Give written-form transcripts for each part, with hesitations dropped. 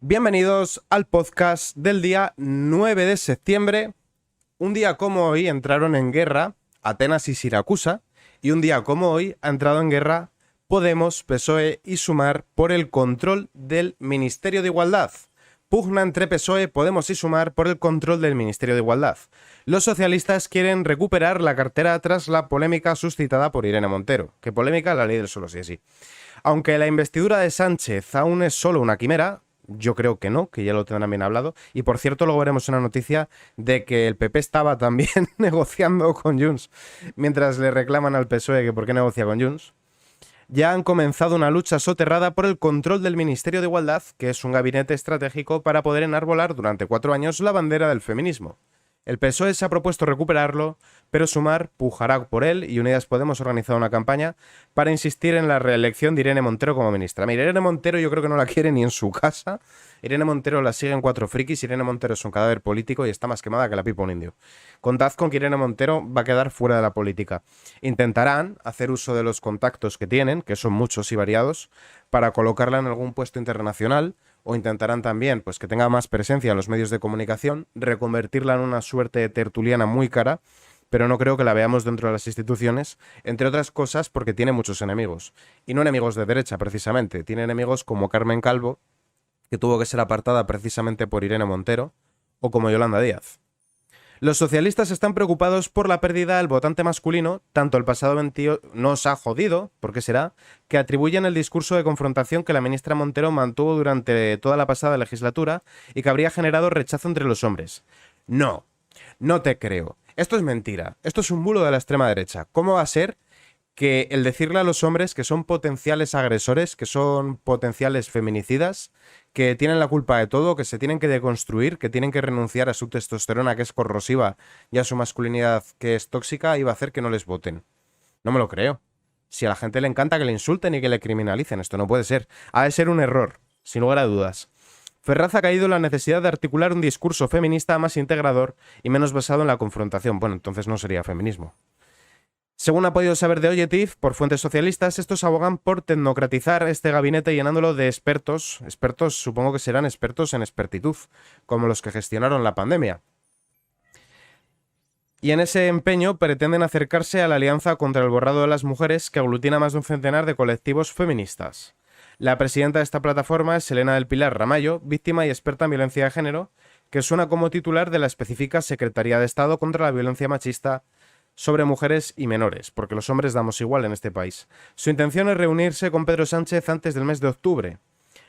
Bienvenidos al podcast del día 9 de septiembre. Un día como hoy entraron en guerra Atenas y Siracusa, y un día como hoy ha entrado en guerra Podemos, PSOE y Sumar por el control del Ministerio de Igualdad. Pugna entre PSOE, Podemos y Sumar por el control del Ministerio de Igualdad. Los socialistas quieren recuperar la cartera tras la polémica suscitada por Irene Montero. ¿Qué polémica? La ley del solo sí es sí. Aunque la investidura de Sánchez aún es solo una quimera, yo creo que no, que ya lo tendrán bien hablado. Y por cierto, luego veremos una noticia de que el PP estaba también negociando con Junts, mientras le reclaman al PSOE que por qué negocia con Junts. Ya han comenzado una lucha soterrada por el control del Ministerio de Igualdad, que es un gabinete estratégico para poder enarbolar durante 4 años la bandera del feminismo. El PSOE se ha propuesto recuperarlo, pero Sumar pujará por él y Unidas Podemos ha organizado una campaña para insistir en la reelección de Irene Montero como ministra. Mira, Irene Montero yo creo que no la quiere ni en su casa. Irene Montero la siguen 4 frikis. Irene Montero es un cadáver político y está más quemada que la pipa un indio. Contad con que Irene Montero va a quedar fuera de la política. Intentarán hacer uso de los contactos que tienen, que son muchos y variados, para colocarla en algún puesto internacional, o intentarán también pues, que tenga más presencia en los medios de comunicación, reconvertirla en una suerte de tertuliana muy cara, pero no creo que la veamos dentro de las instituciones, entre otras cosas porque tiene muchos enemigos. Y no enemigos de derecha, precisamente. Tiene enemigos como Carmen Calvo, que tuvo que ser apartada precisamente por Irene Montero, o como Yolanda Díaz. Los socialistas están preocupados por la pérdida del votante masculino, tanto el pasado 28 nos ha jodido, ¿por qué será?, que atribuyen el discurso de confrontación que la ministra Montero mantuvo durante toda la pasada legislatura y que habría generado rechazo entre los hombres. No, no te creo. Esto es mentira. Esto es un bulo de la extrema derecha. ¿Cómo va a ser que el decirle a los hombres que son potenciales agresores, que son potenciales feminicidas, que tienen la culpa de todo, que se tienen que deconstruir, que tienen que renunciar a su testosterona que es corrosiva y a su masculinidad que es tóxica, iba a hacer que no les voten? No me lo creo. Si a la gente le encanta que le insulten y que le criminalicen, esto no puede ser. Ha de ser un error, sin lugar a dudas. Ferraz ha caído en la necesidad de articular un discurso feminista más integrador y menos basado en la confrontación. Bueno, entonces no sería feminismo. Según ha podido saber de Oyetiv, por fuentes socialistas, estos abogan por tecnocratizar este gabinete llenándolo de expertos. Expertos, supongo que serán expertos en expertitud, como los que gestionaron la pandemia. Y en ese empeño pretenden acercarse a la Alianza contra el Borrado de las Mujeres, que aglutina más de un centenar de colectivos feministas. La presidenta de esta plataforma es Elena del Pilar Ramallo, víctima y experta en violencia de género, que suena como titular de la específica Secretaría de Estado contra la Violencia Machista sobre mujeres y menores, porque los hombres damos igual en este país. Su intención es reunirse con Pedro Sánchez antes del mes de octubre.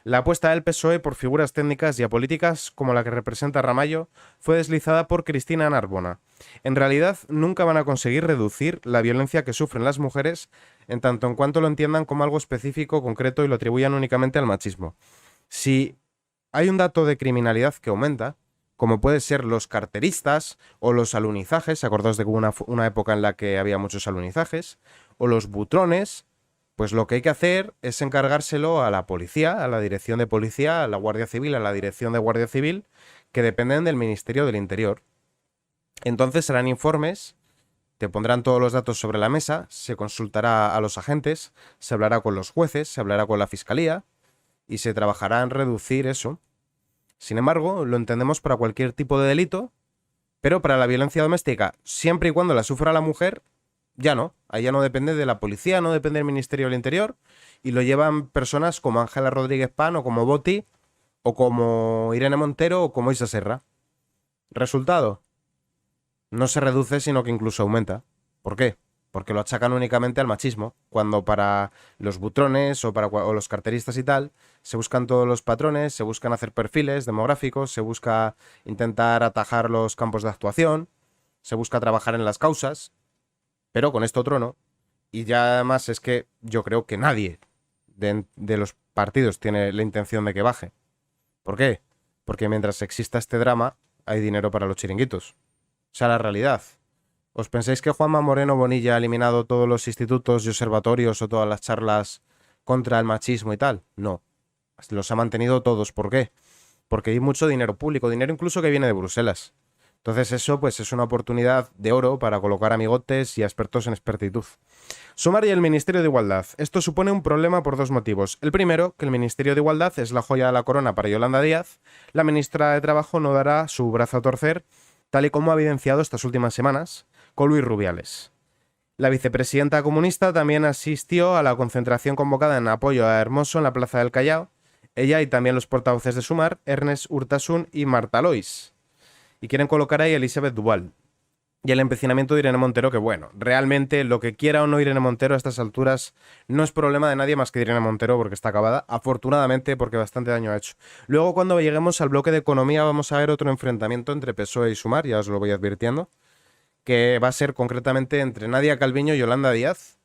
La apuesta del PSOE por figuras técnicas y apolíticas, como la que representa Ramallo, fue deslizada por Cristina Narbona. En realidad, nunca van a conseguir reducir la violencia que sufren las mujeres, en tanto en cuanto lo entiendan como algo específico, concreto y lo atribuyan únicamente al machismo. Si hay un dato de criminalidad que aumenta, como puede ser los carteristas o los alunizajes, acordaos de que hubo una época en la que había muchos alunizajes, o los butrones, pues lo que hay que hacer es encargárselo a la policía, a la dirección de policía, a la Guardia Civil, a la dirección de Guardia Civil, que dependen del Ministerio del Interior. Entonces serán informes, te pondrán todos los datos sobre la mesa, se consultará a los agentes, se hablará con los jueces, se hablará con la fiscalía y se trabajará en reducir eso. Sin embargo, lo entendemos para cualquier tipo de delito, pero para la violencia doméstica, siempre y cuando la sufra la mujer, ya no. Ahí ya no depende de la policía, no depende del Ministerio del Interior, y lo llevan personas como Ángela Rodríguez Pan, o como Boti, o como Irene Montero, o como Isa Serra. Resultado, no se reduce, sino que incluso aumenta. ¿Por qué? Porque lo achacan únicamente al machismo, cuando para los butrones o los carteristas y tal, se buscan todos los patrones, se buscan hacer perfiles demográficos, se busca intentar atajar los campos de actuación, se busca trabajar en las causas, pero con esto otro no. Y ya además es que yo creo que nadie de los partidos tiene la intención de que baje. ¿Por qué? Porque mientras exista este drama, hay dinero para los chiringuitos. O sea, la realidad. ¿Os pensáis que Juanma Moreno Bonilla ha eliminado todos los institutos y observatorios o todas las charlas contra el machismo y tal? No. Los ha mantenido todos. ¿Por qué? Porque hay mucho dinero público, dinero incluso que viene de Bruselas. Entonces eso pues es una oportunidad de oro para colocar amigotes y expertos en expertitud. Sumar y el Ministerio de Igualdad. Esto supone un problema por dos motivos. El primero, que el Ministerio de Igualdad es la joya de la corona para Yolanda Díaz. La ministra de Trabajo no dará su brazo a torcer, tal y como ha evidenciado estas últimas semanas con Luis Rubiales. La vicepresidenta comunista también asistió a la concentración convocada en apoyo a Hermoso en la Plaza del Callao. Ella y también los portavoces de Sumar, Ernest Urtasun y Marta Lois. Y quieren colocar ahí a Elisabeth Duval. Y el empecinamiento de Irene Montero, que bueno, realmente lo que quiera o no Irene Montero a estas alturas no es problema de nadie más que de Irene Montero porque está acabada, afortunadamente porque bastante daño ha hecho. Luego cuando lleguemos al bloque de economía vamos a ver otro enfrentamiento entre PSOE y Sumar, ya os lo voy advirtiendo, que va a ser concretamente entre Nadia Calviño y Yolanda Díaz,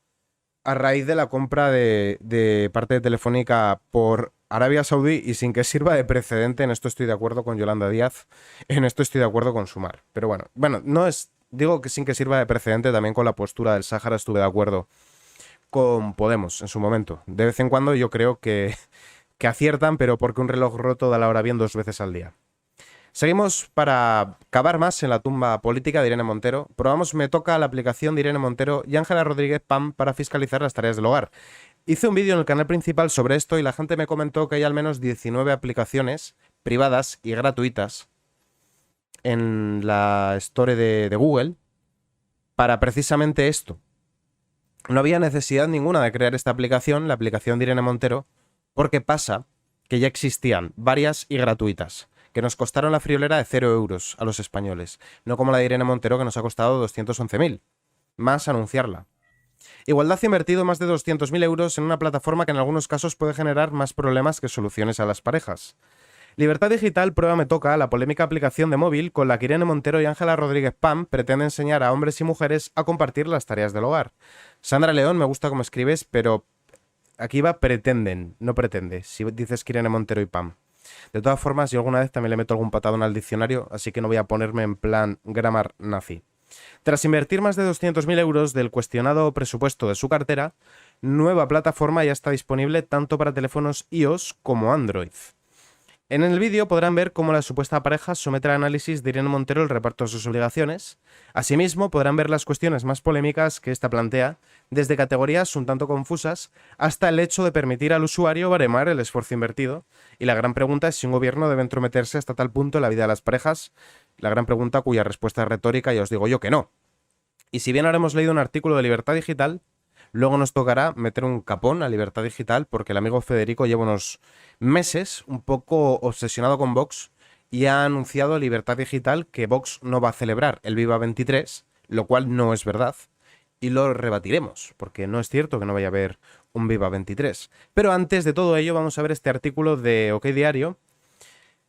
a raíz de la compra de parte de Telefónica por Arabia Saudí y sin que sirva de precedente. En esto estoy de acuerdo con Yolanda Díaz, en esto estoy de acuerdo con Sumar. Pero bueno, no es, digo que sin que sirva de precedente, también con la postura del Sáhara estuve de acuerdo con Podemos en su momento. De vez en cuando yo creo que aciertan, pero porque un reloj roto da la hora bien 2 veces al día. Seguimos para cavar más en la tumba política de Irene Montero. Probamos Me Toca, la aplicación de Irene Montero y Ángela Rodríguez Pam para fiscalizar las tareas del hogar. Hice un vídeo en el canal principal sobre esto y la gente me comentó que hay al menos 19 aplicaciones privadas y gratuitas en la Store de Google para precisamente esto. No había necesidad ninguna de crear esta aplicación, la aplicación de Irene Montero, porque pasa que ya existían varias y gratuitas, que nos costaron la friolera de 0 euros a los españoles, no como la de Irene Montero que nos ha costado 211.000, más anunciarla. Igualdad ha invertido más de 200.000 euros en una plataforma que en algunos casos puede generar más problemas que soluciones a las parejas. Libertad Digital prueba Me Toca, la polémica aplicación de móvil con la que Irene Montero y Ángela Rodríguez Pam pretenden enseñar a hombres y mujeres a compartir las tareas del hogar. Sandra León, me gusta cómo escribes, pero aquí va pretenden, no pretende, si dices que Irene Montero y Pam. De todas formas, yo alguna vez también le meto algún patadón al diccionario, así que no voy a ponerme en plan grammar nazi. Tras invertir más de 200.000 euros del cuestionado presupuesto de su cartera, nueva plataforma ya está disponible tanto para teléfonos iOS como Android. En el vídeo podrán ver cómo la supuesta pareja somete al análisis de Irene Montero el reparto de sus obligaciones. Asimismo, podrán ver las cuestiones más polémicas que ésta plantea, desde categorías un tanto confusas hasta el hecho de permitir al usuario baremar el esfuerzo invertido. Y la gran pregunta es si un gobierno debe entrometerse hasta tal punto en la vida de las parejas. La gran pregunta cuya respuesta es retórica y os digo yo que no. Y si bien ahora hemos leído un artículo de Libertad Digital, luego nos tocará meter un capón a Libertad Digital porque el amigo Federico lleva unos meses un poco obsesionado con Vox y ha anunciado a Libertad Digital que Vox no va a celebrar el Viva 23, lo cual no es verdad. Y lo rebatiremos, porque no es cierto que no vaya a haber un Viva 23. Pero antes de todo ello vamos a ver este artículo de OK Diario.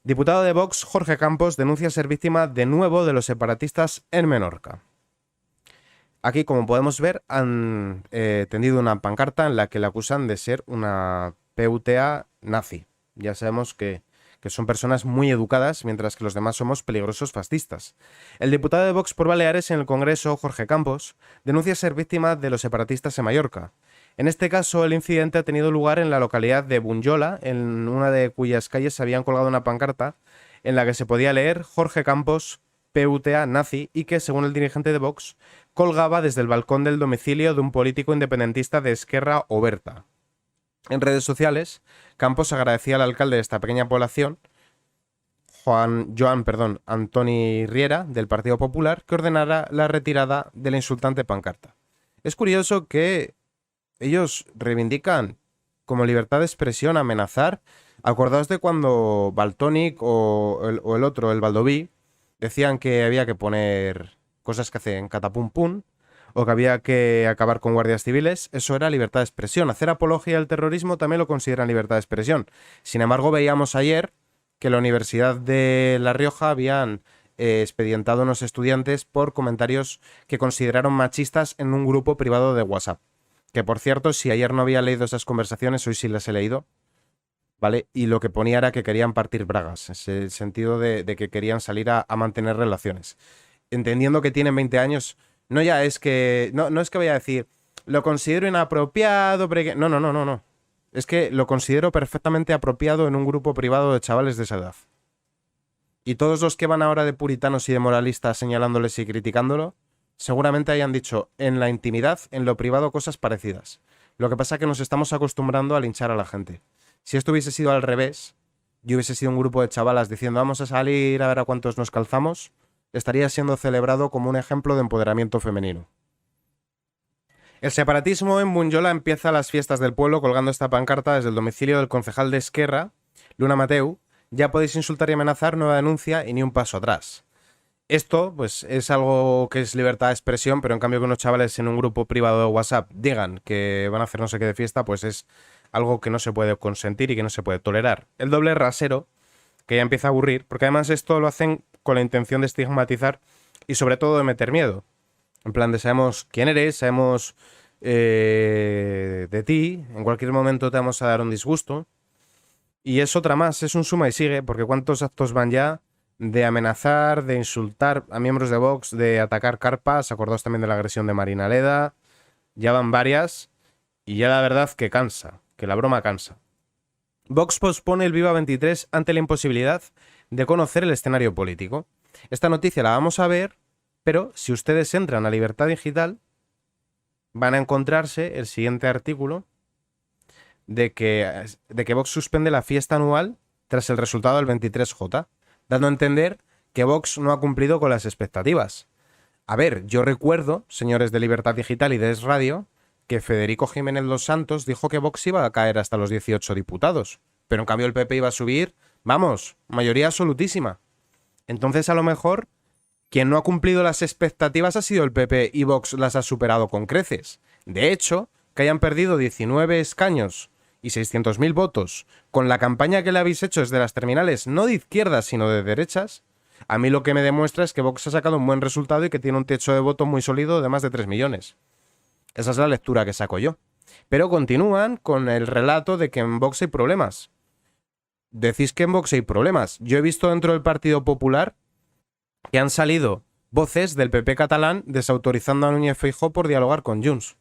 Diputado de Vox, Jorge Campos, denuncia ser víctima de nuevo de los separatistas en Menorca. Aquí, como podemos ver, han tendido una pancarta en la que le acusan de ser una PUTA nazi. Ya sabemos que son personas muy educadas, mientras que los demás somos peligrosos fascistas. El diputado de Vox por Baleares en el Congreso, Jorge Campos, denuncia ser víctima de los separatistas en Mallorca. En este caso, el incidente ha tenido lugar en la localidad de Bunyola, en una de cuyas calles se habían colgado una pancarta en la que se podía leer Jorge Campos, PUTA nazi, y que, según el dirigente de Vox, colgaba desde el balcón del domicilio de un político independentista de Esquerra Oberta. En redes sociales, Campos agradecía al alcalde de esta pequeña población, Antoni Riera, del Partido Popular, que ordenara la retirada de la insultante pancarta. Es curioso que ellos reivindican como libertad de expresión amenazar. Acordaos de cuando Valtònyc o el otro, el Baldoví, decían que había que poner cosas que hacen catapum pum, o que había que acabar con guardias civiles. Eso era libertad de expresión. Hacer apología al terrorismo también lo consideran libertad de expresión. Sin embargo, veíamos ayer que la Universidad de La Rioja habían expedientado a unos estudiantes por comentarios que consideraron machistas en un grupo privado de WhatsApp. Que, por cierto, si ayer no había leído esas conversaciones, hoy sí las he leído, ¿vale? Y lo que ponía era que querían partir bragas, en el sentido de que querían salir a mantener relaciones. Entendiendo que tienen 20 años, no ya es que... No es que vaya a decir, lo considero inapropiado, no. Es que lo considero perfectamente apropiado en un grupo privado de chavales de esa edad. Y todos los que van ahora de puritanos y de moralistas señalándoles y criticándolo, seguramente hayan dicho en la intimidad, en lo privado, cosas parecidas. Lo que pasa es que nos estamos acostumbrando a linchar a la gente. Si esto hubiese sido al revés, y hubiese sido un grupo de chavalas diciendo vamos a salir a ver a cuántos nos calzamos, estaría siendo celebrado como un ejemplo de empoderamiento femenino. El separatismo en Bunyola empieza las fiestas del pueblo colgando esta pancarta desde el domicilio del concejal de Esquerra, Luna Mateu: ya podéis insultar y amenazar, nueva denuncia y ni un paso atrás. Esto, pues, es algo que es libertad de expresión, pero en cambio que unos chavales en un grupo privado de WhatsApp digan que van a hacer no sé qué de fiesta, pues es algo que no se puede consentir y que no se puede tolerar. El doble rasero, que ya empieza a aburrir, porque además esto lo hacen con la intención de estigmatizar y sobre todo de meter miedo. En plan de sabemos quién eres, sabemos de ti, en cualquier momento te vamos a dar un disgusto. Y es otra más, es un suma y sigue, porque cuántos actos van ya de amenazar, de insultar a miembros de Vox, de atacar carpas, acordaos también de la agresión de Marina Leda, ya van varias, y ya la verdad que cansa, que la broma cansa. Vox pospone el Viva 23 ante la imposibilidad de conocer el escenario político. Esta noticia la vamos a ver, pero si ustedes entran a Libertad Digital, van a encontrarse el siguiente artículo de que Vox suspende la fiesta anual tras el resultado del 23J, dando a entender que Vox no ha cumplido con las expectativas. A ver, yo recuerdo, señores de Libertad Digital y de Es Radio, que Federico Jiménez Los Santos dijo que Vox iba a caer hasta los 18 diputados, pero en cambio el PP iba a subir, vamos, mayoría absolutísima. Entonces a lo mejor quien no ha cumplido las expectativas ha sido el PP y Vox las ha superado con creces. De hecho, que hayan perdido 19 escaños y 600.000 votos con la campaña que le habéis hecho desde las terminales, no de izquierdas sino de derechas, a mí lo que me demuestra es que Vox ha sacado un buen resultado y que tiene un techo de voto muy sólido de más de 3 millones. Esa es la lectura que saco yo. Pero continúan con el relato de que en Vox hay problemas. Decís que en Vox hay problemas. Yo he visto dentro del Partido Popular que han salido voces del PP catalán desautorizando a Núñez Feijóo por dialogar con Junts.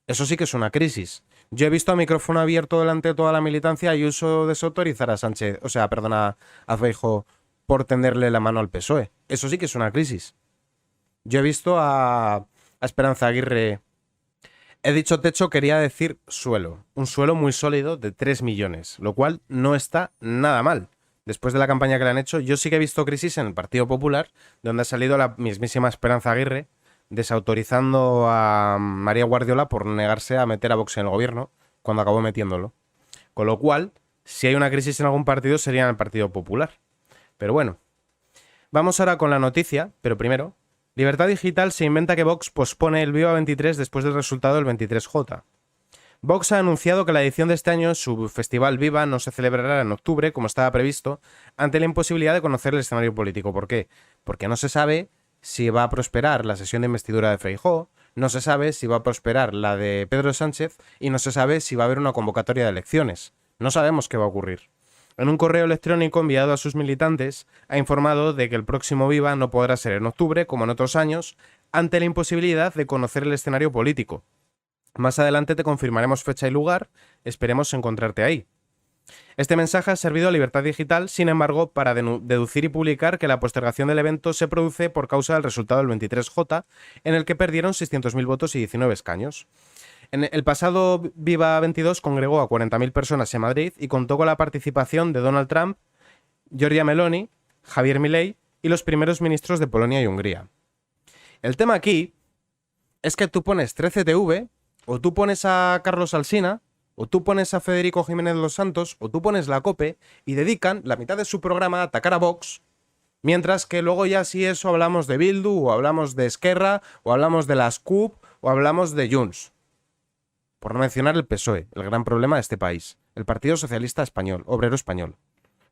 Eso sí que es una crisis. Yo he visto a micrófono abierto delante de toda la militancia y uso desautorizar a Sánchez, a Feijóo por tenderle la mano al PSOE. Eso sí que es una crisis. Yo he visto a Esperanza Aguirre. He dicho techo, quería decir suelo. Un suelo muy sólido de 3 millones, lo cual no está nada mal. Después de la campaña que le han hecho, yo sí que he visto crisis en el Partido Popular, donde ha salido la mismísima Esperanza Aguirre desautorizando a María Guardiola por negarse a meter a Vox en el gobierno, cuando acabó metiéndolo. Con lo cual, si hay una crisis en algún partido, sería en el Partido Popular. Pero bueno, vamos ahora con la noticia, pero primero, Libertad Digital se inventa que Vox pospone el Viva 23 después del resultado del 23J. Vox ha anunciado que la edición de este año, su festival Viva, no se celebrará en octubre, como estaba previsto, ante la imposibilidad de conocer el escenario político. ¿Por qué? Porque no se sabe si va a prosperar la sesión de investidura de Feijóo, no se sabe si va a prosperar la de Pedro Sánchez y no se sabe si va a haber una convocatoria de elecciones. No sabemos qué va a ocurrir. En un correo electrónico enviado a sus militantes, ha informado de que el próximo Viva no podrá ser en octubre, como en otros años, ante la imposibilidad de conocer el escenario político. Más adelante te confirmaremos fecha y lugar, esperemos encontrarte ahí. Este mensaje ha servido a Libertad Digital, sin embargo, para deducir y publicar que la postergación del evento se produce por causa del resultado del 23J, en el que perdieron 600.000 votos y 19 escaños. El pasado Viva 22 congregó a 40.000 personas en Madrid y contó con la participación de Donald Trump, Giorgia Meloni, Javier Milei y los primeros ministros de Polonia y Hungría. El tema aquí es que tú pones 13TV, o tú pones a Carlos Alsina, o tú pones a Federico Jiménez Los Santos, o tú pones la COPE y dedican la mitad de su programa a atacar a Vox, mientras que luego ya si eso hablamos de Bildu, o hablamos de Esquerra, o hablamos de las CUP, o hablamos de Junts. Por no mencionar el PSOE, el gran problema de este país, el Partido Socialista Español, Obrero Español.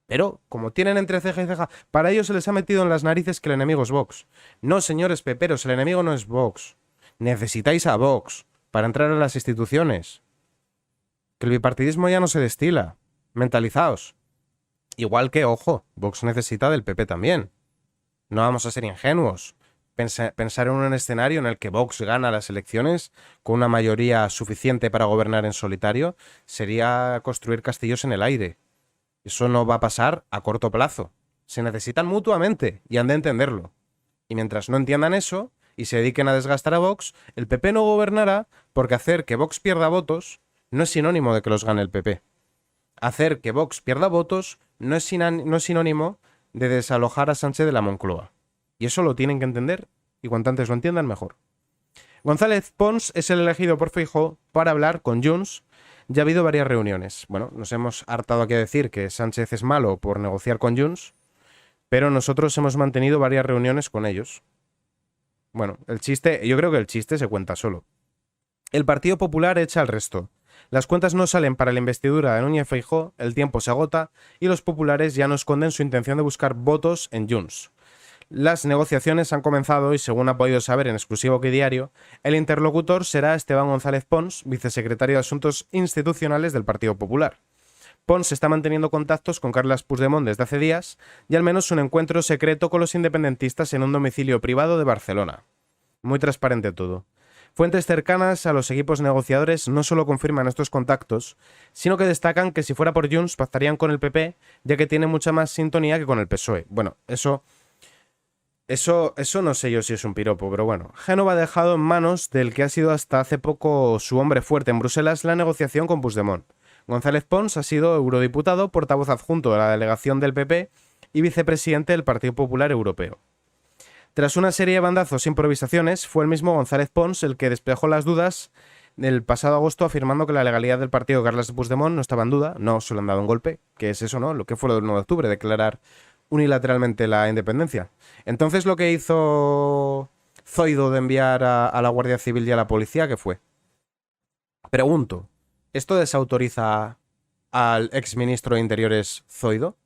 Pero, como tienen entre ceja y ceja, para ellos se les ha metido en las narices que el enemigo es Vox. No, señores peperos, el enemigo no es Vox. Necesitáis a Vox para entrar a las instituciones. Que el bipartidismo ya no se destila. Mentalizaos. Igual que, ojo, Vox necesita del PP también. No vamos a ser ingenuos. Pensar en un escenario en el que Vox gana las elecciones con una mayoría suficiente para gobernar en solitario sería construir castillos en el aire. Eso no va a pasar a corto plazo. Se necesitan mutuamente y han de entenderlo. Y mientras no entiendan eso y se dediquen a desgastar a Vox, el PP no gobernará porque hacer que Vox pierda votos no es sinónimo de que los gane el PP. Hacer que Vox pierda votos no es sinónimo de desalojar a Sánchez de la Moncloa. Y eso lo tienen que entender, y cuanto antes lo entiendan, mejor. González Pons es el elegido por Feijóo para hablar con Junts. Ya ha habido varias reuniones. Bueno, nos hemos hartado aquí a decir que Sánchez es malo por negociar con Junts, pero nosotros hemos mantenido varias reuniones con ellos. Bueno, yo creo que el chiste se cuenta solo. El Partido Popular echa al resto. Las cuentas no salen para la investidura de Núñez Feijóo, el tiempo se agota y los populares ya no esconden su intención de buscar votos en Junts. Las negociaciones han comenzado y, según ha podido saber en exclusivo que Diario, el interlocutor será Esteban González Pons, vicesecretario de Asuntos Institucionales del Partido Popular. Pons está manteniendo contactos con Carles Puigdemont desde hace días y al menos un encuentro secreto con los independentistas en un domicilio privado de Barcelona. Muy transparente todo. Fuentes cercanas a los equipos negociadores no solo confirman estos contactos, sino que destacan que si fuera por Junts pactarían con el PP, ya que tiene mucha más sintonía que con el PSOE. Bueno, eso no sé yo si es un piropo, pero bueno. Génova ha dejado en manos del que ha sido hasta hace poco su hombre fuerte en Bruselas la negociación con Puigdemont. González Pons ha sido eurodiputado, portavoz adjunto de la delegación del PP y vicepresidente del Partido Popular Europeo. Tras una serie de bandazos e improvisaciones, fue el mismo González Pons el que despejó las dudas del pasado agosto afirmando que la legalidad del partido de Carles Puigdemont no estaba en duda, no solo han dado un golpe, que es eso, ¿no? Lo que fue lo del 9 de octubre, declarar unilateralmente la independencia. Entonces lo que hizo Zoido de enviar a la Guardia Civil y a la policía, ¿qué fue? Pregunto, ¿esto desautoriza al exministro de Interiores Zoido,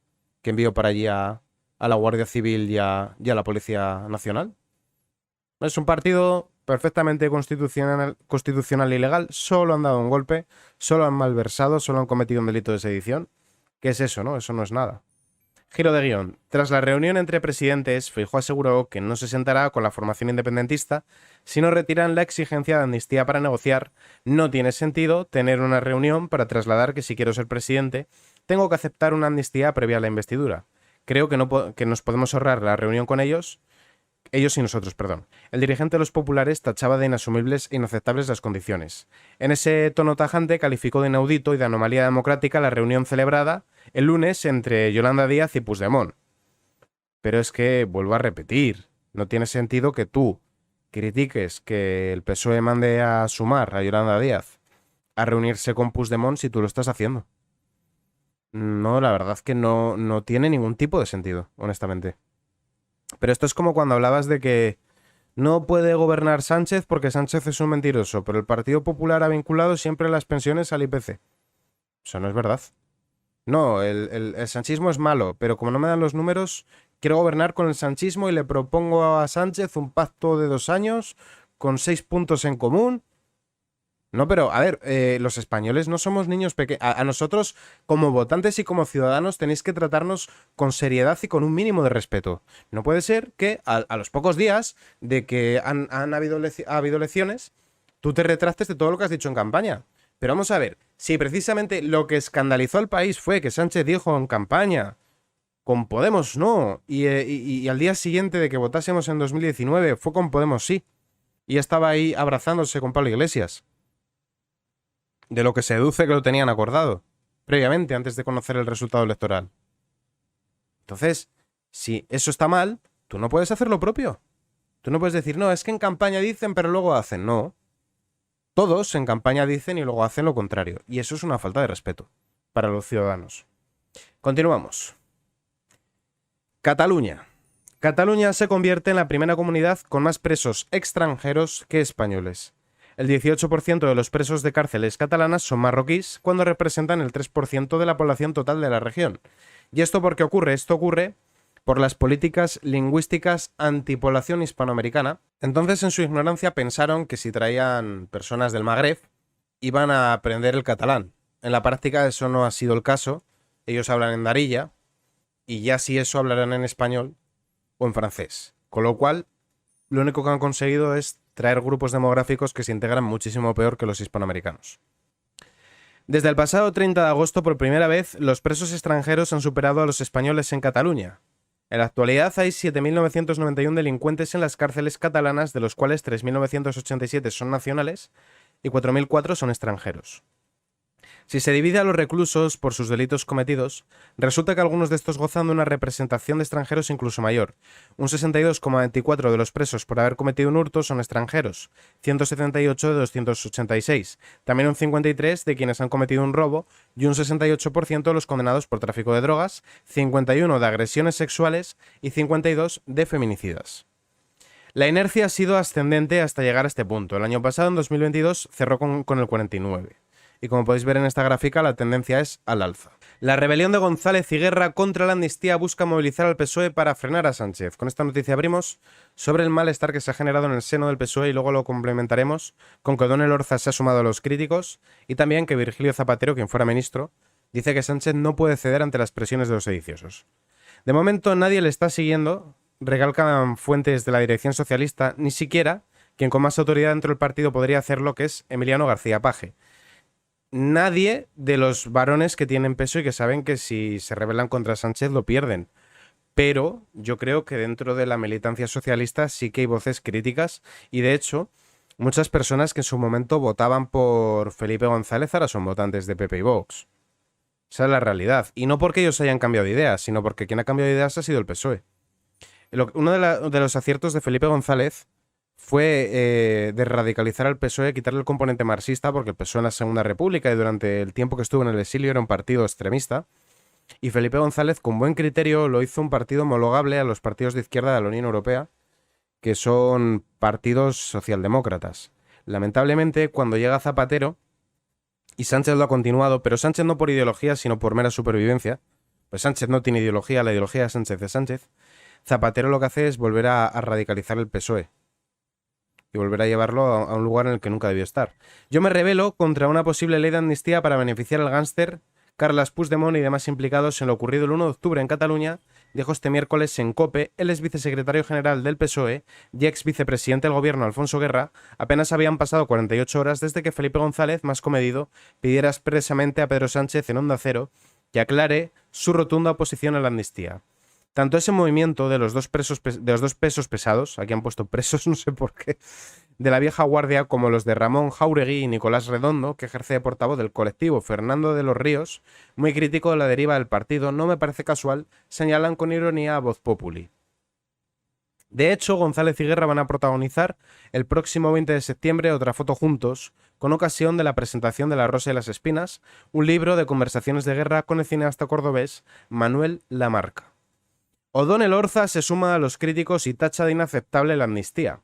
que envió para allí a la Guardia Civil y a la Policía Nacional? Es un partido perfectamente constitucional y legal, solo han dado un golpe, solo han malversado, solo han cometido un delito de sedición. ¿Qué es eso, no? Eso no es nada. Giro de guión. Tras la reunión entre presidentes, Feijóo aseguró que no se sentará con la formación independentista si no retiran la exigencia de amnistía para negociar. No tiene sentido tener una reunión para trasladar que si quiero ser presidente, tengo que aceptar una amnistía previa a la investidura. Creo que nos podemos ahorrar la reunión con ellos y nosotros, perdón. El dirigente de los populares tachaba de inasumibles e inaceptables las condiciones. En ese tono tajante calificó de inaudito y de anomalía democrática la reunión celebrada el lunes entre Yolanda Díaz y Puigdemont. Pero es que, vuelvo a repetir, no tiene sentido que tú critiques que el PSOE mande a Sumar a Yolanda Díaz a reunirse con Puigdemont si tú lo estás haciendo. No, la verdad es que no tiene ningún tipo de sentido, honestamente. Pero esto es como cuando hablabas de que no puede gobernar Sánchez porque Sánchez es un mentiroso, pero el Partido Popular ha vinculado siempre las pensiones al IPC. Eso no es verdad. No, el sanchismo es malo, pero como no me dan los números, quiero gobernar con el sanchismo y le propongo a Sánchez un pacto de 2 años con 6 puntos en común. No, pero a ver, los españoles no somos niños pequeños. A nosotros, como votantes y como ciudadanos, tenéis que tratarnos con seriedad y con un mínimo de respeto. No puede ser que a los pocos días de que ha habido elecciones, tú te retractes de todo lo que has dicho en campaña. Pero vamos a ver, si precisamente lo que escandalizó al país fue que Sánchez dijo en campaña, con Podemos no, y al día siguiente de que votásemos en 2019 fue con Podemos sí, y estaba ahí abrazándose con Pablo Iglesias. De lo que se deduce que lo tenían acordado previamente, antes de conocer el resultado electoral. Entonces, si eso está mal, tú no puedes hacer lo propio. Tú no puedes decir, no, es que en campaña dicen, pero luego hacen. No. Todos en campaña dicen y luego hacen lo contrario. Y eso es una falta de respeto para los ciudadanos. Continuamos. Cataluña. Cataluña se convierte en la primera comunidad con más presos extranjeros que españoles. El 18% de los presos de cárceles catalanas son marroquíes, cuando representan el 3% de la población total de la región. ¿Y esto por qué ocurre? Esto ocurre por las políticas lingüísticas antipoblación hispanoamericana. Entonces, en su ignorancia, pensaron que si traían personas del Magreb, iban a aprender el catalán. En la práctica eso no ha sido el caso. Ellos hablan en Darija, y ya si eso hablarán en español o en francés. Con lo cual, lo único que han conseguido es traer grupos demográficos que se integran muchísimo peor que los hispanoamericanos. Desde el pasado 30 de agosto, por primera vez, los presos extranjeros han superado a los españoles en Cataluña. En la actualidad hay 7.991 delincuentes en las cárceles catalanas, de los cuales 3.987 son nacionales y 4.004 son extranjeros. Si se divide a los reclusos por sus delitos cometidos, resulta que algunos de estos gozan de una representación de extranjeros incluso mayor. Un 62,24% de los presos por haber cometido un hurto son extranjeros, 178 de 286, también un 53% de quienes han cometido un robo y un 68% de los condenados por tráfico de drogas, 51% de agresiones sexuales y 52% de feminicidas. La inercia ha sido ascendente hasta llegar a este punto. El año pasado, en 2022, cerró con el 49%. Y como podéis ver en esta gráfica, la tendencia es al alza. La rebelión de González y Guerra contra la amnistía busca movilizar al PSOE para frenar a Sánchez. Con esta noticia abrimos sobre el malestar que se ha generado en el seno del PSOE y luego lo complementaremos con que O'Donnell Orza se ha sumado a los críticos y también que Virgilio Zapatero, quien fuera ministro, dice que Sánchez no puede ceder ante las presiones de los sediciosos. De momento nadie le está siguiendo, recalcan fuentes de la dirección socialista, ni siquiera quien con más autoridad dentro del partido podría hacerlo, que es Emiliano García Paje. Nadie de los varones que tienen peso y que saben que si se rebelan contra Sánchez lo pierden. Pero yo creo que dentro de la militancia socialista sí que hay voces críticas y de hecho muchas personas que en su momento votaban por Felipe González ahora son votantes de PP y Vox. Esa es la realidad. Y no porque ellos hayan cambiado de ideas, sino porque quien ha cambiado de ideas ha sido el PSOE. Uno de los aciertos de Felipe González fue de radicalizar al PSOE, quitarle el componente marxista, porque el PSOE en la Segunda República y durante el tiempo que estuvo en el exilio era un partido extremista, y Felipe González con buen criterio lo hizo un partido homologable a los partidos de izquierda de la Unión Europea, que son partidos socialdemócratas. Lamentablemente, cuando llega Zapatero, y Sánchez lo ha continuado, pero Sánchez no por ideología, sino por mera supervivencia, pues Sánchez no tiene ideología, la ideología de Sánchez es Sánchez, Zapatero lo que hace es volver a radicalizar el PSOE. Y volver a llevarlo a un lugar en el que nunca debió estar. Yo me rebelo contra una posible ley de amnistía para beneficiar al gángster Carles Puigdemont y demás implicados en lo ocurrido el 1 de octubre en Cataluña, dijo este miércoles en COPE el ex vicesecretario general del PSOE y ex vicepresidente del gobierno Alfonso Guerra. Apenas habían pasado 48 horas desde que Felipe González, más comedido, pidiera expresamente a Pedro Sánchez en Onda Cero que aclare su rotunda oposición a la amnistía. Tanto ese movimiento de los dos pesos pesados, aquí han puesto presos, no sé por qué, de la vieja guardia, como los de Ramón Jáuregui y Nicolás Redondo, que ejerce de portavoz del colectivo Fernando de los Ríos, muy crítico de la deriva del partido, no me parece casual, señalan con ironía a Voz Populi. De hecho, González y Guerra van a protagonizar el próximo 20 de septiembre otra foto juntos, con ocasión de la presentación de La Rosa y las Espinas, un libro de conversaciones de guerra con el cineasta cordobés Manuel Lamarca. O'Donnell Orza se suma a los críticos y tacha de inaceptable la amnistía.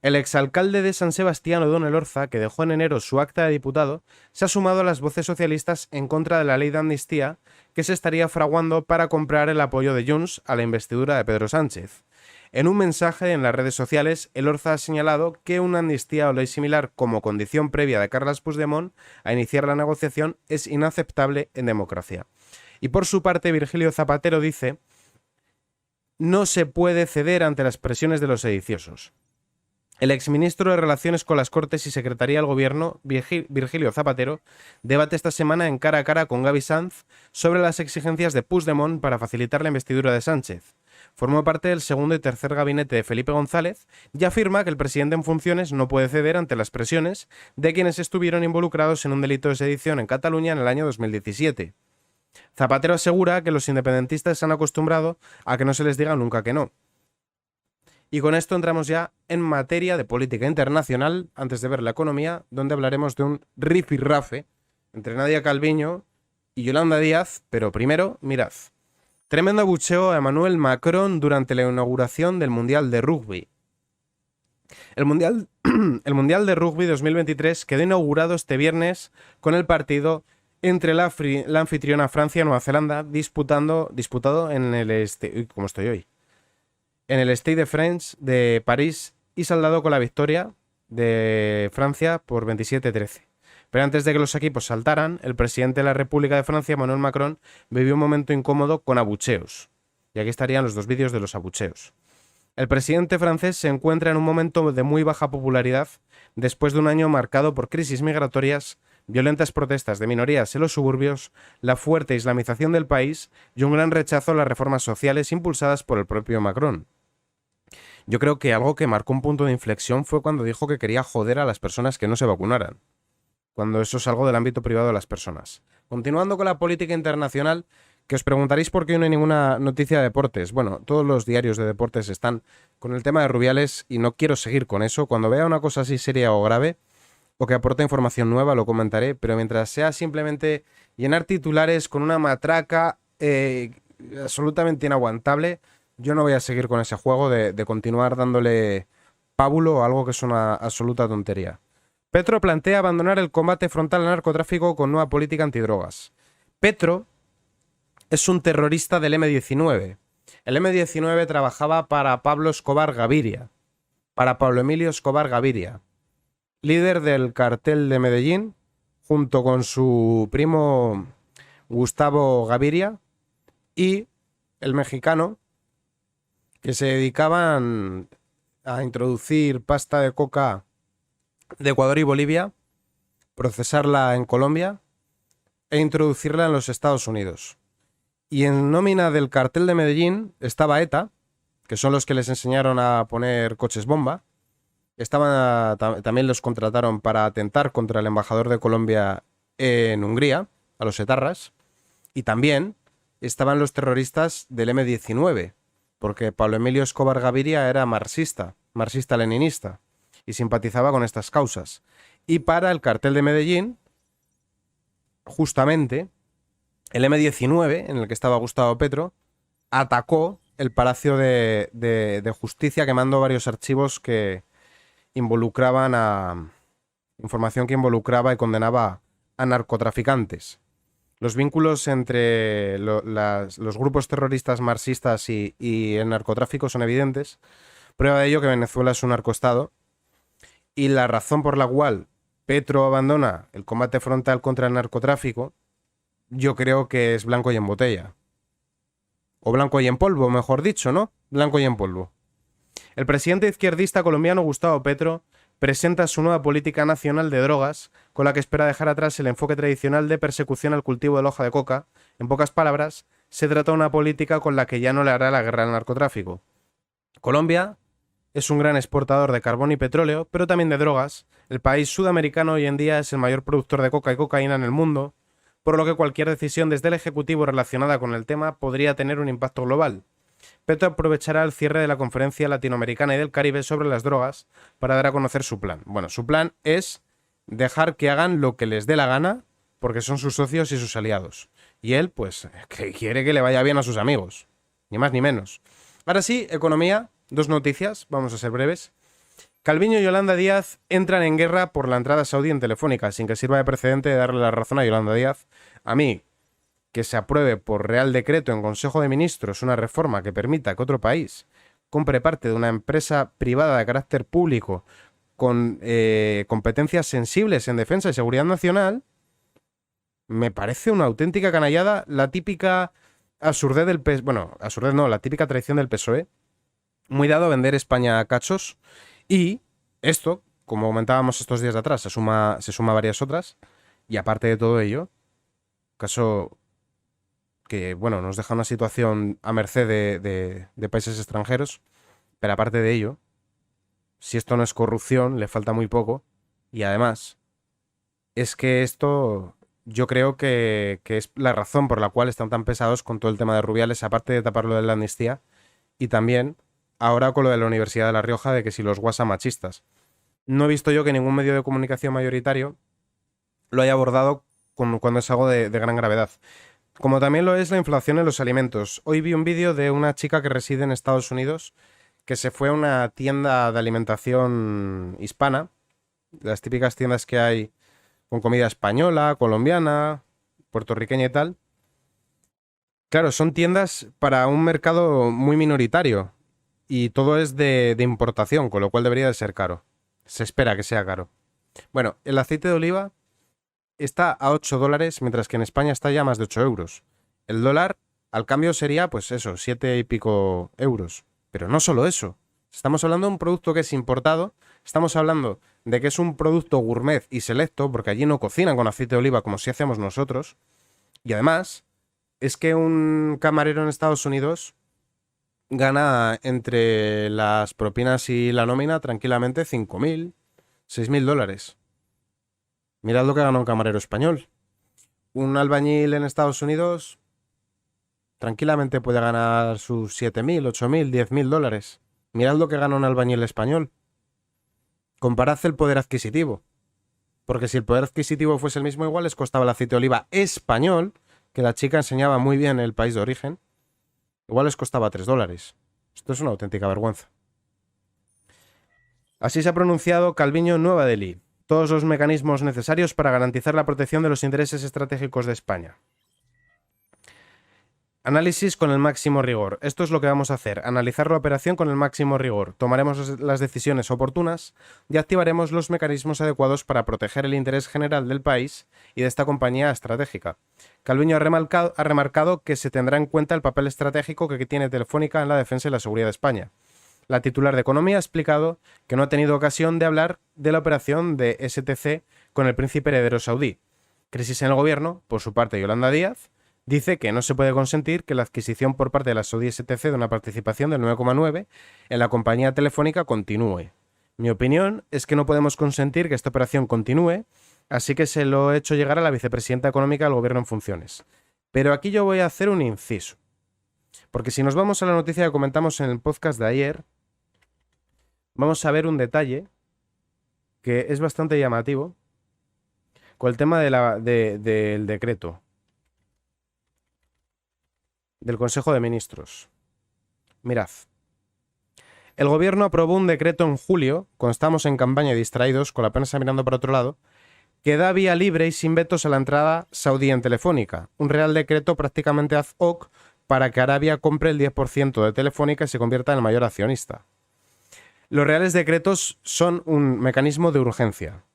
El exalcalde de San Sebastián, O'Donnell Orza, que dejó en enero su acta de diputado, se ha sumado a las voces socialistas en contra de la ley de amnistía que se estaría fraguando para comprar el apoyo de Junts a la investidura de Pedro Sánchez. En un mensaje en las redes sociales, el Orza ha señalado que una amnistía o ley similar como condición previa de Carles Puigdemont a iniciar la negociación es inaceptable en democracia. Y por su parte, Virgilio Zapatero dice: no se puede ceder ante las presiones de los sediciosos. El exministro de Relaciones con las Cortes y Secretaría del Gobierno, Virgilio Zapatero, debate esta semana en Cara a Cara con Gaby Sanz sobre las exigencias de Puigdemont para facilitar la investidura de Sánchez. Formó parte del segundo y tercer gabinete de Felipe González y afirma que el presidente en funciones no puede ceder ante las presiones de quienes estuvieron involucrados en un delito de sedición en Cataluña en el año 2017. Zapatero asegura que los independentistas se han acostumbrado a que no se les diga nunca que no. Y con esto entramos ya en materia de política internacional, antes de ver la economía, donde hablaremos de un rifirrafe entre Nadia Calviño y Yolanda Díaz, pero primero, mirad. Tremendo abucheo a Emmanuel Macron durante la inauguración del Mundial de Rugby. El Mundial de Rugby 2023 quedó inaugurado este viernes con el partido entre la anfitriona Francia y Nueva Zelanda, disputado en el en el Stade de France de París y saldado con la victoria de Francia por 27-13. Pero antes de que los equipos saltaran, el presidente de la República de Francia, Emmanuel Macron, vivió un momento incómodo con abucheos. Y aquí estarían los dos vídeos de los abucheos. El presidente francés se encuentra en un momento de muy baja popularidad después de un año marcado por crisis migratorias, violentas protestas de minorías en los suburbios, la fuerte islamización del país y un gran rechazo a las reformas sociales impulsadas por el propio Macron. Yo creo que algo que marcó un punto de inflexión fue cuando dijo que quería joder a las personas que no se vacunaran, cuando eso es algo del ámbito privado de las personas. Continuando con la política internacional, que os preguntaréis por qué no hay ninguna noticia de deportes. Bueno, todos los diarios de deportes están con el tema de Rubiales y no quiero seguir con eso. Cuando vea una cosa así seria o grave o que aporte información nueva lo comentaré, pero mientras sea simplemente llenar titulares con una matraca absolutamente inaguantable, yo no voy a seguir con ese juego de continuar dándole pábulo a algo que es una absoluta tontería. Petro plantea abandonar el combate frontal al narcotráfico con nueva política antidrogas. Petro es un terrorista del M-19. El M-19 trabajaba para Pablo Escobar Gaviria, para Pablo Emilio Escobar Gaviria, líder del cartel de Medellín, junto con su primo Gustavo Gaviria y el mexicano, que se dedicaban a introducir pasta de coca de Ecuador y Bolivia, procesarla en Colombia e introducirla en los Estados Unidos. Y en nómina del cartel de Medellín estaba ETA, que son los que les enseñaron a poner coches bomba. También los contrataron para atentar contra el embajador de Colombia en Hungría, a los etarras. Y también estaban los terroristas del M-19, porque Pablo Emilio Escobar Gaviria era marxista-leninista, y simpatizaba con estas causas. Y para el cartel de Medellín, justamente, el M-19, en el que estaba Gustavo Petro, atacó el Palacio de Justicia quemando varios archivos que involucraban información que involucraba y condenaba a narcotraficantes. Los vínculos entre los grupos terroristas marxistas y el narcotráfico son evidentes. Prueba de ello que Venezuela es un narcoestado. Y la razón por la cual Petro abandona el combate frontal contra el narcotráfico, yo creo que es blanco y en botella. O blanco y en polvo, mejor dicho, ¿no? Blanco y en polvo. El presidente izquierdista colombiano Gustavo Petro presenta su nueva política nacional de drogas, con la que espera dejar atrás el enfoque tradicional de persecución al cultivo de la hoja de coca. En pocas palabras, se trata de una política con la que ya no le hará la guerra al narcotráfico. Colombia es un gran exportador de carbón y petróleo, pero también de drogas. El país sudamericano hoy en día es el mayor productor de coca y cocaína en el mundo, por lo que cualquier decisión desde el Ejecutivo relacionada con el tema podría tener un impacto global. Petro aprovechará el cierre de la Conferencia Latinoamericana y del Caribe sobre las drogas para dar a conocer su plan. Bueno, su plan es dejar que hagan lo que les dé la gana, porque son sus socios y sus aliados. Y él, pues, que quiere que le vaya bien a sus amigos. Ni más ni menos. Ahora sí, economía. Dos noticias, vamos a ser breves. Calviño y Yolanda Díaz entran en guerra por la entrada saudí en Telefónica, sin que sirva de precedente de darle la razón a Yolanda Díaz. A mí, que se apruebe por Real Decreto en Consejo de Ministros una reforma que permita que otro país compre parte de una empresa privada de carácter público con competencias sensibles en defensa y seguridad nacional, me parece una auténtica canallada, la típica absurdez del PSOE, bueno, absurdez no, la típica traición del PSOE, muy dado a vender España a cachos, y esto, como comentábamos estos días de atrás, se suma a varias otras, y aparte de todo ello, caso que, bueno, nos deja una situación a merced de países extranjeros, pero aparte de ello, si esto no es corrupción, le falta muy poco, y además, es que esto yo creo que es la razón por la cual están tan pesados con todo el tema de Rubiales, aparte de taparlo de la amnistía, y también ahora con lo de la Universidad de La Rioja, de que si los guasa machistas. No he visto yo que ningún medio de comunicación mayoritario lo haya abordado cuando es algo de gran gravedad. Como también lo es la inflación en los alimentos. Hoy vi un vídeo de una chica que reside en Estados Unidos que se fue a una tienda de alimentación hispana, las típicas tiendas que hay con comida española, colombiana, puertorriqueña y tal. Claro, son tiendas para un mercado muy minoritario y todo es de importación, con lo cual debería de ser caro. Se espera que sea caro. Bueno, el aceite de oliva está a 8 dólares, mientras que en España está ya a más de 8 euros. El dólar al cambio sería, pues eso, 7 y pico euros. Pero no solo eso, Estamos hablando de un producto que es importado, estamos hablando de que es un producto gourmet y selecto, porque allí no cocinan con aceite de oliva como si hacemos nosotros. Y además, es que un camarero en Estados Unidos gana entre las propinas y la nómina tranquilamente 5.000, 6.000 dólares. Mirad lo que gana un camarero español. Un albañil en Estados Unidos tranquilamente puede ganar sus 7.000, 8.000, 10.000 dólares. Mirad lo que gana un albañil español. Comparad el poder adquisitivo. Porque si el poder adquisitivo fuese el mismo, igual les costaba el aceite de oliva español, que la chica enseñaba muy bien el país de origen, igual les costaba 3 dólares. Esto es una auténtica vergüenza. Así se ha pronunciado Calviño en Nueva Delhi. Todos los mecanismos necesarios para garantizar la protección de los intereses estratégicos de España. Análisis con el máximo rigor. Esto es lo que vamos a hacer. Analizar la operación con el máximo rigor. Tomaremos las decisiones oportunas y activaremos los mecanismos adecuados para proteger el interés general del país y de esta compañía estratégica. Calviño ha remarcado que se tendrá en cuenta el papel estratégico que tiene Telefónica en la defensa y la seguridad de España. La titular de Economía ha explicado que no ha tenido ocasión de hablar de la operación de STC con el príncipe heredero saudí. Crisis en el gobierno, por su parte Yolanda Díaz, dice que no se puede consentir que la adquisición por parte de la Saudi STC de una participación del 9,9 en la compañía telefónica continúe. Mi opinión es que no podemos consentir que esta operación continúe, así que se lo he hecho llegar a la vicepresidenta económica del gobierno en funciones. Pero aquí yo voy a hacer un inciso, porque si nos vamos a la noticia que comentamos en el podcast de ayer, vamos a ver un detalle que es bastante llamativo con el tema del decreto del Consejo de Ministros. Mirad. El gobierno aprobó un decreto en julio, cuando estamos en campaña y distraídos, con la prensa mirando para otro lado, que da vía libre y sin vetos a la entrada saudí en Telefónica. Un real decreto prácticamente ad hoc para que Arabia compre el 10% de Telefónica y se convierta en el mayor accionista. Los reales decretos son un mecanismo de urgencia.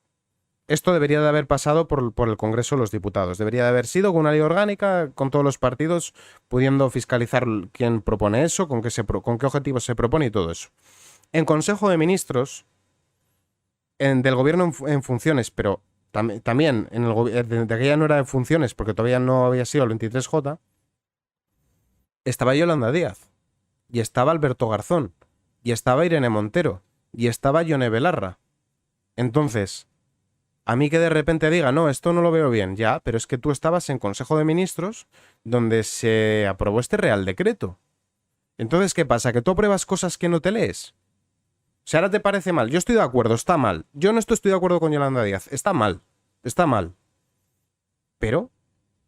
Esto debería de haber pasado por el Congreso de los Diputados. Debería de haber sido con una ley orgánica, con todos los partidos pudiendo fiscalizar quién propone eso, con qué objetivos se propone y todo eso. En Consejo de Ministros, del Gobierno en funciones, pero también de aquella no era de funciones porque todavía no había sido el 23J, estaba Yolanda Díaz, y estaba Alberto Garzón, y estaba Irene Montero, y estaba Yone Belarra. Entonces, a mí que de repente diga, no, esto no lo veo bien, ya, pero es que tú estabas en Consejo de Ministros donde se aprobó este Real Decreto. Entonces, ¿qué pasa? ¿Que tú apruebas cosas que no te lees? O sea, ahora te parece mal. Yo estoy de acuerdo, está mal. Yo no estoy de acuerdo con Yolanda Díaz. Está mal. Está mal. Pero,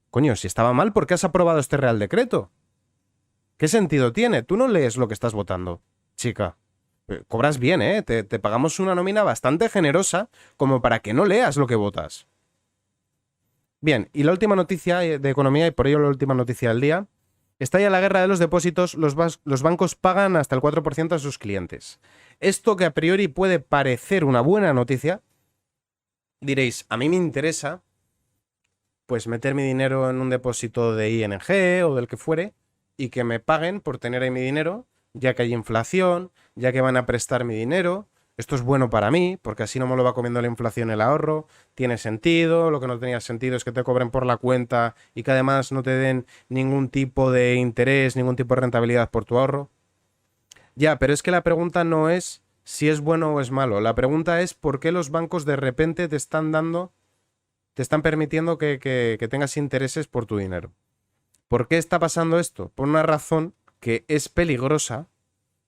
coño, si estaba mal, ¿por qué has aprobado este Real Decreto? ¿Qué sentido tiene? Tú no lees lo que estás votando, chica. Cobras bien, ¿eh? Te pagamos una nómina bastante generosa como para que no leas lo que votas. Bien, y la última noticia de economía, y por ello la última noticia del día. Estalla la guerra de los depósitos, los bancos pagan hasta el 4% a sus clientes. Esto que a priori puede parecer una buena noticia, diréis, a mí me interesa pues meter mi dinero en un depósito de ING o del que fuere y que me paguen por tener ahí mi dinero, ya que hay inflación, ya que van a prestar mi dinero. Esto es bueno para mí, porque así no me lo va comiendo la inflación el ahorro. Tiene sentido. Lo que no tenía sentido es que te cobren por la cuenta y que además no te den ningún tipo de interés, ningún tipo de rentabilidad por tu ahorro. Ya, pero es que la pregunta no es si es bueno o es malo. La pregunta es por qué los bancos de repente te están permitiendo que tengas intereses por tu dinero. ¿Por qué está pasando esto? Por una razón que es peligrosa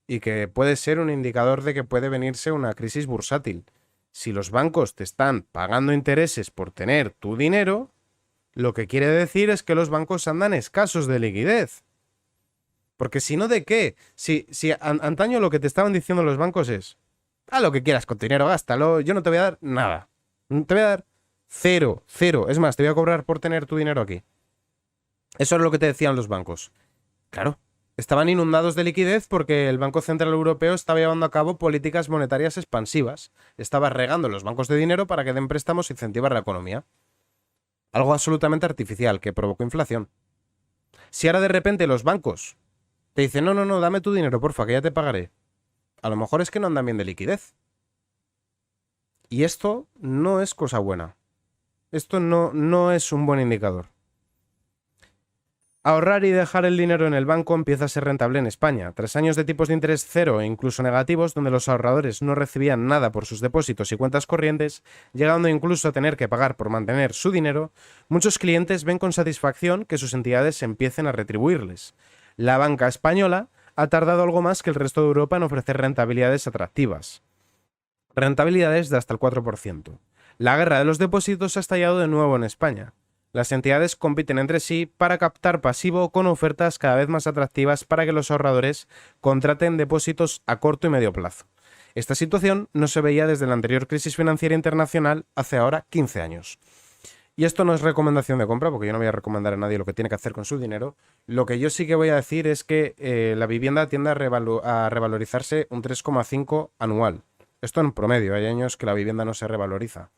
y que puede ser un indicador de que puede venirse una crisis bursátil. Si los bancos te están pagando intereses por tener tu dinero, lo que quiere decir es que los bancos andan escasos de liquidez. Porque si no, ¿de qué? Si antaño lo que te estaban diciendo los bancos es, haz lo que quieras con tu dinero, gástalo, yo no te voy a dar nada. Te voy a dar cero. Es más, te voy a cobrar por tener tu dinero aquí. Eso es lo que te decían los bancos. Claro, estaban inundados de liquidez porque el Banco Central Europeo estaba llevando a cabo políticas monetarias expansivas. Estaba regando los bancos de dinero para que den préstamos e incentivar la economía. Algo absolutamente artificial que provocó inflación. Si ahora de repente los bancos te dicen, no, dame tu dinero, porfa, que ya te pagaré. A lo mejor es que no andan bien de liquidez. Y esto no es cosa buena. Esto no es un buen indicador. Ahorrar y dejar el dinero en el banco empieza a ser rentable en España. Tras años de tipos de interés cero e incluso negativos, donde los ahorradores no recibían nada por sus depósitos y cuentas corrientes, llegando incluso a tener que pagar por mantener su dinero, muchos clientes ven con satisfacción que sus entidades empiecen a retribuirles. La banca española ha tardado algo más que el resto de Europa en ofrecer rentabilidades atractivas. Rentabilidades de hasta el 4%. La guerra de los depósitos ha estallado de nuevo en España. Las entidades compiten entre sí para captar pasivo con ofertas cada vez más atractivas para que los ahorradores contraten depósitos a corto y medio plazo. Esta situación no se veía desde la anterior crisis financiera internacional hace ahora 15 años. Y esto no es recomendación de compra, porque yo no voy a recomendar a nadie lo que tiene que hacer con su dinero. Lo que yo sí que voy a decir es que la vivienda tiende a revalorizarse un 3,5 anual. Esto en promedio, hay años que la vivienda no se revaloriza.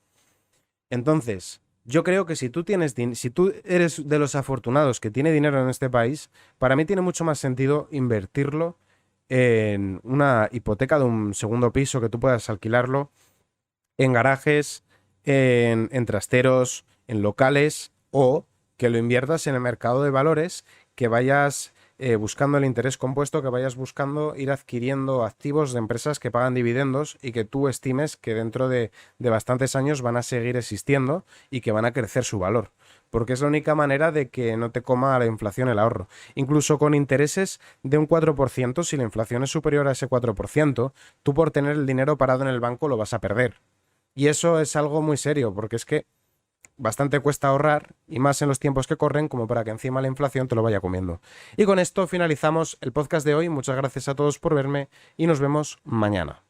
Entonces, yo creo que si tú eres de los afortunados que tiene dinero en este país, para mí tiene mucho más sentido invertirlo en una hipoteca de un segundo piso que tú puedas alquilarlo, en garajes, en trasteros, en locales, o que lo inviertas en el mercado de valores, que vayas buscando el interés compuesto, que vayas buscando ir adquiriendo activos de empresas que pagan dividendos y que tú estimes que dentro de bastantes años van a seguir existiendo y que van a crecer su valor. Porque es la única manera de que no te coma la inflación el ahorro. Incluso con intereses de un 4%, si la inflación es superior a ese 4%, tú por tener el dinero parado en el banco lo vas a perder. Y eso es algo muy serio, porque es que bastante cuesta ahorrar, y más en los tiempos que corren, como para que encima la inflación te lo vaya comiendo. Y con esto finalizamos el podcast de hoy. Muchas gracias a todos por verme y nos vemos mañana.